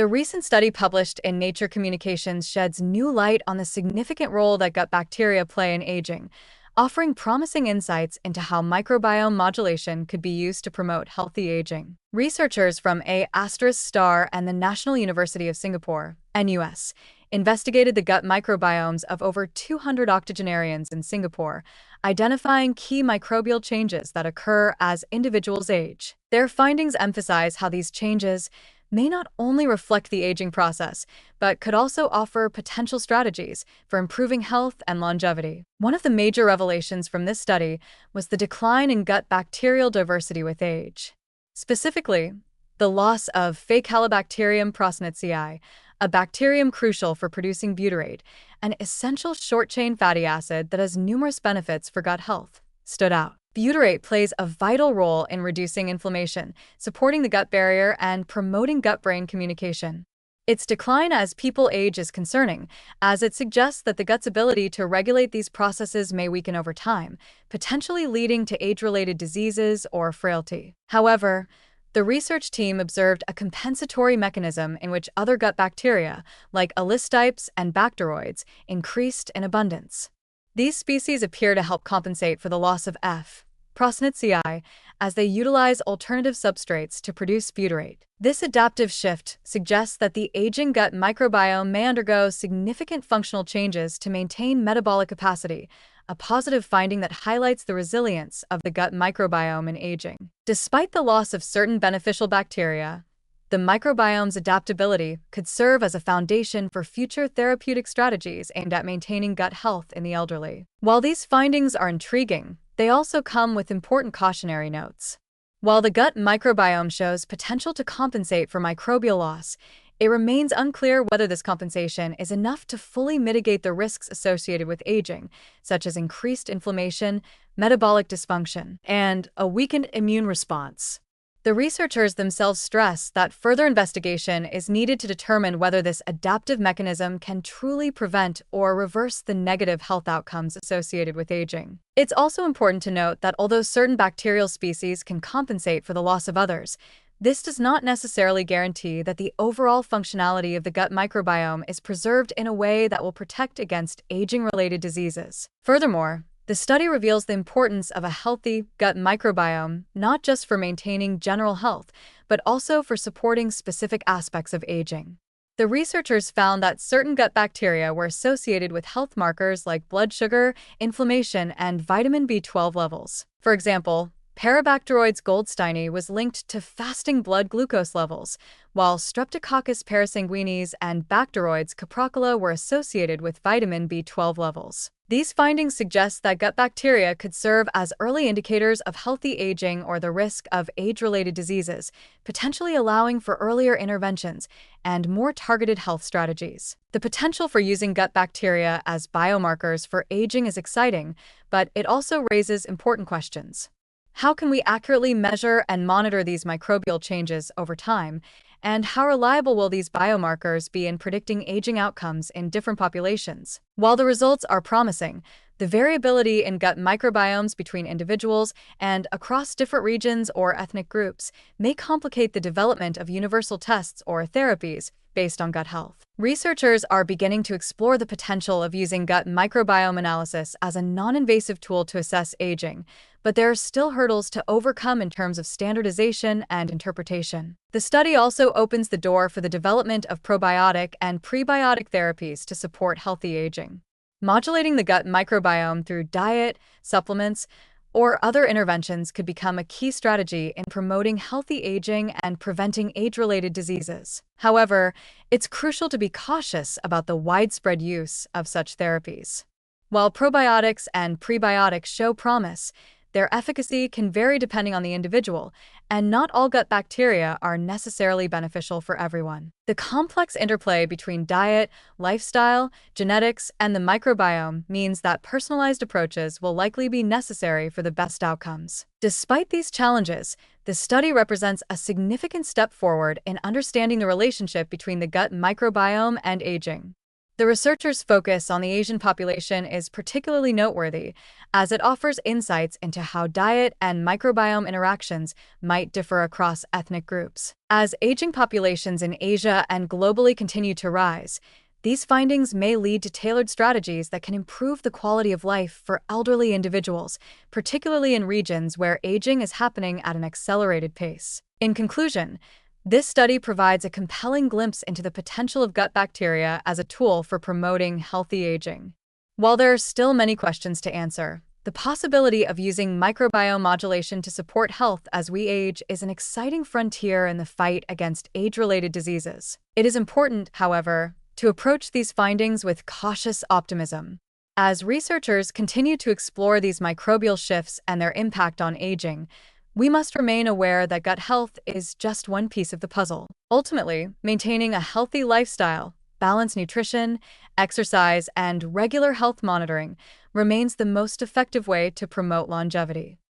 The recent study published in Nature Communications sheds new light on the significant role that gut bacteria play in aging, offering promising insights into how microbiome modulation could be used to promote healthy aging. Researchers from A** and the National University of Singapore, NUS, investigated the gut microbiomes of over 200 octogenarians in Singapore, identifying key microbial changes that occur as individuals age. Their findings emphasize how these changes may not only reflect the aging process, but could also offer potential strategies for improving health and longevity. One of the major revelations from this study was the decline in gut bacterial diversity with age. Specifically, the loss of Faecalibacterium prosnitzi, a bacterium crucial for producing butyrate, an essential short-chain fatty acid that has numerous benefits for gut health, stood out. Butyrate plays a vital role in reducing inflammation, supporting the gut barrier, and promoting gut-brain communication. Its decline as people age is concerning, as it suggests that the gut's ability to regulate these processes may weaken over time, potentially leading to age-related diseases or frailty. However, the research team observed a compensatory mechanism in which other gut bacteria, like allistipes and bacteroids, increased in abundance. These species appear to help compensate for the loss of F. prosnitzi, as they utilize alternative substrates to produce butyrate. This adaptive shift suggests that the aging gut microbiome may undergo significant functional changes to maintain metabolic capacity, a positive finding that highlights the resilience of the gut microbiome in aging. Despite the loss of certain beneficial bacteria, the microbiome's adaptability could serve as a foundation for future therapeutic strategies aimed at maintaining gut health in the elderly. While these findings are intriguing, they also come with important cautionary notes. While the gut microbiome shows potential to compensate for microbial loss, it remains unclear whether this compensation is enough to fully mitigate the risks associated with aging, such as increased inflammation, metabolic dysfunction, and a weakened immune response. The researchers themselves stress that further investigation is needed to determine whether this adaptive mechanism can truly prevent or reverse the negative health outcomes associated with aging. It's also important to note that although certain bacterial species can compensate for the loss of others, this does not necessarily guarantee that the overall functionality of the gut microbiome is preserved in a way that will protect against aging-related diseases. Furthermore, the study reveals the importance of a healthy gut microbiome not just for maintaining general health, but also for supporting specific aspects of aging. The researchers found that certain gut bacteria were associated with health markers like blood sugar, inflammation, and vitamin B12 levels. For example, Parabacteroides goldsteini was linked to fasting blood glucose levels, while Streptococcus parasanguinis and Bacteroides capricula were associated with vitamin B12 levels. These findings suggest that gut bacteria could serve as early indicators of healthy aging or the risk of age-related diseases, potentially allowing for earlier interventions and more targeted health strategies. The potential for using gut bacteria as biomarkers for aging is exciting, but it also raises important questions. How can we accurately measure and monitor these microbial changes over time? And how reliable will these biomarkers be in predicting aging outcomes in different populations? While the results are promising, the variability in gut microbiomes between individuals and across different regions or ethnic groups may complicate the development of universal tests or therapies based on gut health. Researchers are beginning to explore the potential of using gut microbiome analysis as a non-invasive tool to assess aging, but there are still hurdles to overcome in terms of standardization and interpretation. The study also opens the door for the development of probiotic and prebiotic therapies to support healthy aging. Modulating the gut microbiome through diet, supplements, or other interventions could become a key strategy in promoting healthy aging and preventing age-related diseases. However, it's crucial to be cautious about the widespread use of such therapies. While probiotics and prebiotics show promise, their efficacy can vary depending on the individual, and not all gut bacteria are necessarily beneficial for everyone. The complex interplay between diet, lifestyle, genetics, and the microbiome means that personalized approaches will likely be necessary for the best outcomes. Despite these challenges, the study represents a significant step forward in understanding the relationship between the gut microbiome and aging. The researchers' focus on the Asian population is particularly noteworthy, as it offers insights into how diet and microbiome interactions might differ across ethnic groups. As aging populations in Asia and globally continue to rise, these findings may lead to tailored strategies that can improve the quality of life for elderly individuals, particularly in regions where aging is happening at an accelerated pace. In conclusion, this study provides a compelling glimpse into the potential of gut bacteria as a tool for promoting healthy aging. While there are still many questions to answer, the possibility of using microbiome modulation to support health as we age is an exciting frontier in the fight against age-related diseases. It is important, however, to approach these findings with cautious optimism. As researchers continue to explore these microbial shifts and their impact on aging, we must remain aware that gut health is just one piece of the puzzle. Ultimately, maintaining a healthy lifestyle, balanced nutrition, exercise, and regular health monitoring remains the most effective way to promote longevity.